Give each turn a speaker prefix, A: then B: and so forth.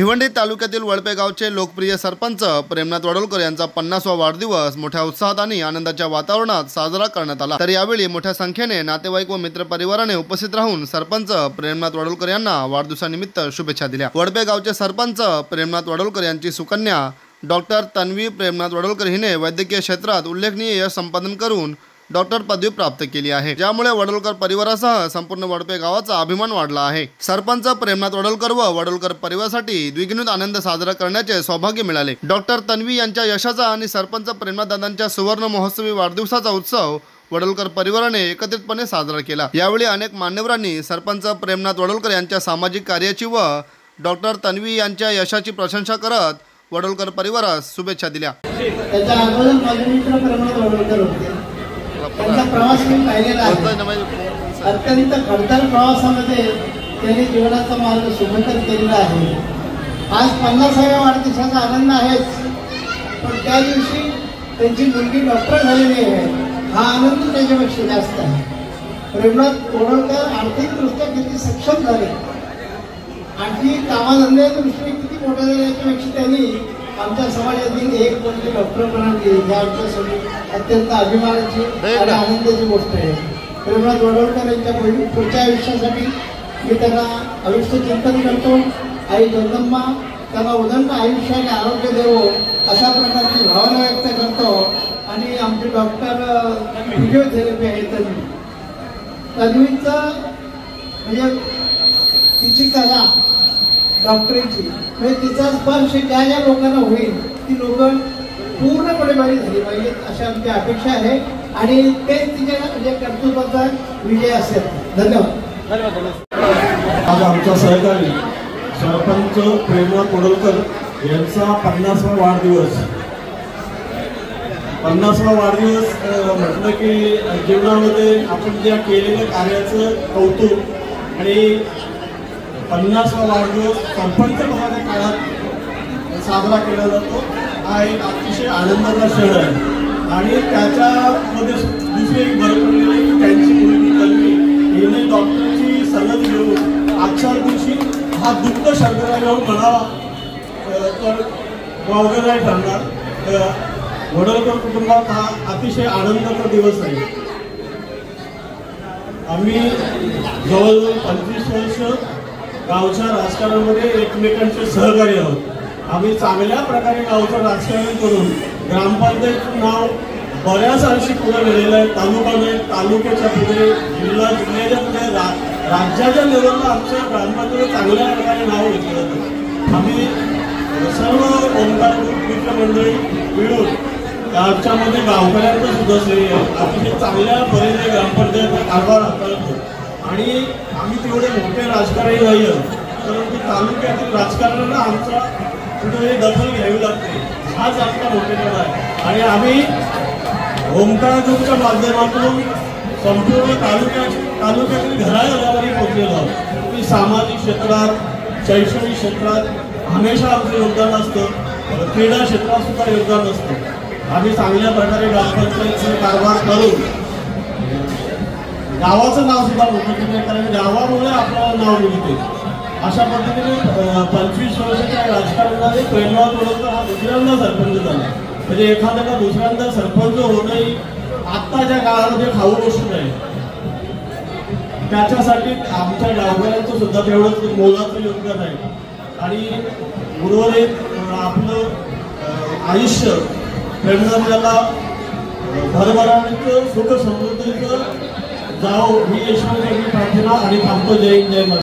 A: भिवंडी तालुक्यातील वळपे गावचे लोकप्रिय सरपंच प्रेमनाथ वडोलकर यांचा 50वा वाढदिवस मोठ्या उत्साहात आणि आनंदाच्या वातावरणात साजरा करण्यात आला। तर यावेळी मोठ्या संख्येने नातेवाईक व मित्रपरिवाराने उपस्थित राहून सरपंच प्रेमनाथ वडोलकर यांना वाढदिवसानिमित्त शुभेच्छा दिल्या। वळपे गावचे सरपंच प्रेमनाथ वडोलकर यांची सुकन्या डॉक्टर तन्वी प्रेमनाथ वडोलकर हिने वैद्यकीय क्षेत्रात उल्लेखनीय यश संपादन करून डॉक्टर पदवी प्राप्त केली आहे, ज्यामुळे वडोलकर परिवारासह संपूर्ण वळपे गावाचा अभिमान वाढला आहे। सरपंच प्रेमनाथ वडोलकर व वडोलकर परिवारासाठी द्विगुणित आनंद साजरा करण्याचे सौभाग्य मिळाले। डॉक्टर तन्वी यांच्या यशाचा आणि सरपंच प्रेमनाथ दादांच्या सुवर्ण महोत्सवी वाढदिवसाचा उत्सव वडोलकर परिवाराने एकत्रितपणे साजरा केला। यावेळी अनेक मान्यवरांनी सरपंच प्रेमनाथ वडोलकर यांच्या सामाजिक कार्याची व डॉक्टर तन्वी यांच्या यशाची प्रशंसा करत वडोलकर परिवारास शुभेच्छा दिल्या।
B: त्यांचा प्रवास मी पाहिलेला आहे। अत्यंत खडतर प्रवासामध्ये त्यांनी जीवनाचा मार्ग सुखकर केलेला आहे। आज 50व्या वाढदिवसाचा आनंद आहेच, पण त्या दिवशी त्यांची मुलगी डॉक्टर झालेली आहे, हा आनंद त्याच्यापेक्षा जास्त आहे। प्रेमनाथ वडोलकर आर्थिकदृष्ट्या किती सक्षम झाले, आणखी कामाधंद्याच्या दृष्टीने किती मोठे झाले याच्यापेक्षा त्यांनी आमच्या समाजातील एक कोणती डॉक्टर बनावली, ही आमच्यासाठी अत्यंत अभिमानाची आणि आनंदाची गोष्ट आहे। प्रेमनाथ वडोलकर यांच्या पुढच्या आयुष्यासाठी मी त्यांना आयुष्य चिंतन करतो। आई जगदंबा त्यांना उदंड आयुष्य आणि आरोग्य देवो अशा प्रकारची भावना व्यक्त करतो। आणि आमचे डॉक्टर फिजिओथेरपी आहे तन्वीचं म्हणजे तिची कला डॉक्टरीची, म्हणजे तिचा स्पर्श ज्या ज्या लोकांना होईल ती लोक पूर्णपणे बरी झाली पाहिजेत अशी आमची अपेक्षा आहे आणि तेच तिच्या म्हणजे कर्तृत्वाचा विजय असेल। धन्यवाद।
C: आज आमचा सहकारी सरपंच प्रेमनाथ वडोलकर यांचा 50वा वाढदिवस। 50वा वाढदिवस म्हटलं की जीवनामध्ये आपण ज्या केलेल्या कार्याचं कौतुक आणि 50वा वाढदिवस सरपंच पदाच्या काळात साजरा केला जातो, हा एक अतिशय आनंदाचा क्षण आहे। आणि त्याच्यामध्ये दुसरी एक भर पडलेली आहे की त्यांची मुलगी तन्वी हिने डॉक्टरची सनद घेऊन आजच्या दिवशी हा दुःख शर्करा घेऊन म्हणावा तर वावगं नाही ठरणार। वडोलकर कुटुंबात हा अतिशय आनंदाचा दिवस आहे। आम्ही जवळजवळ 25 वर्ष गावच्या राजकारणामध्ये एकमेकांचे सहकारी आहोत। आम्ही चांगल्या प्रकारे गावचं राजकारण करून ग्रामपंचायतचं नाव बऱ्याच अंशी पुढे गेलेलं आहे। तालुका नाही, तालुक्याच्या पुढे जिल्ह्याच्या पुढे राज्याच्या लेवलला आमच्या ग्रामपंचायत चांगल्या प्रकारे नाव घेतलं जातं। आम्ही सर्व ओंकार मित्रमंडळी मिळून आमच्यामध्ये गावकऱ्यांचं सुद्धा श्रेय आहे। अतिशय चांगल्या परीने ग्रामपंचायतचा कारभार हाताळतो आणि आम्ही तेवढे मोठे राजकारणी नाही आहोत, परंतु तालुक्यातील राजकारणाला आमचा कुठेही दखल घ्यावी लागते, हाच आमचा मोठेपणा आहे। आणि आम्ही ओंकार ग्रुपच्या माध्यमातून संपूर्ण तालुक्यातील घराघरावरही पोहोचलेलो आहोत की सामाजिक क्षेत्रात, शैक्षणिक क्षेत्रात हमेशा आमचं योगदान असतं, क्रीडा क्षेत्रात सुद्धा योगदान असतं। आम्ही चांगल्या प्रकारे ग्रामपंचायतीचे कारभार करून गावाचं नाव सुद्धा मोठं केलं, कारण गावामुळे आपल्याला नाव मिळते। अशा पद्धतीने 25 वर्षाच्या राजकारणामध्ये प्रेमनाथ वडोलकर हा दुसऱ्यांदा सरपंच झाला। म्हणजे एखाद्याला दुसऱ्यांदा सरपंच होणं ही आत्ताच्या काळामध्ये खाऊ गोष्ट नाही। त्याच्यासाठी आमच्या गावकऱ्यांचं सुद्धा तेवढंच मोलाचं योगदान आहे। आणि उर्वरित आपलं आयुष्य प्रेमनाथाला भरभराटीचं सुख समृद्धीचं जाओ ही ईश्वराची प्रार्थना आणि थांबतो। जय हिंद, जय महाराष्ट्र।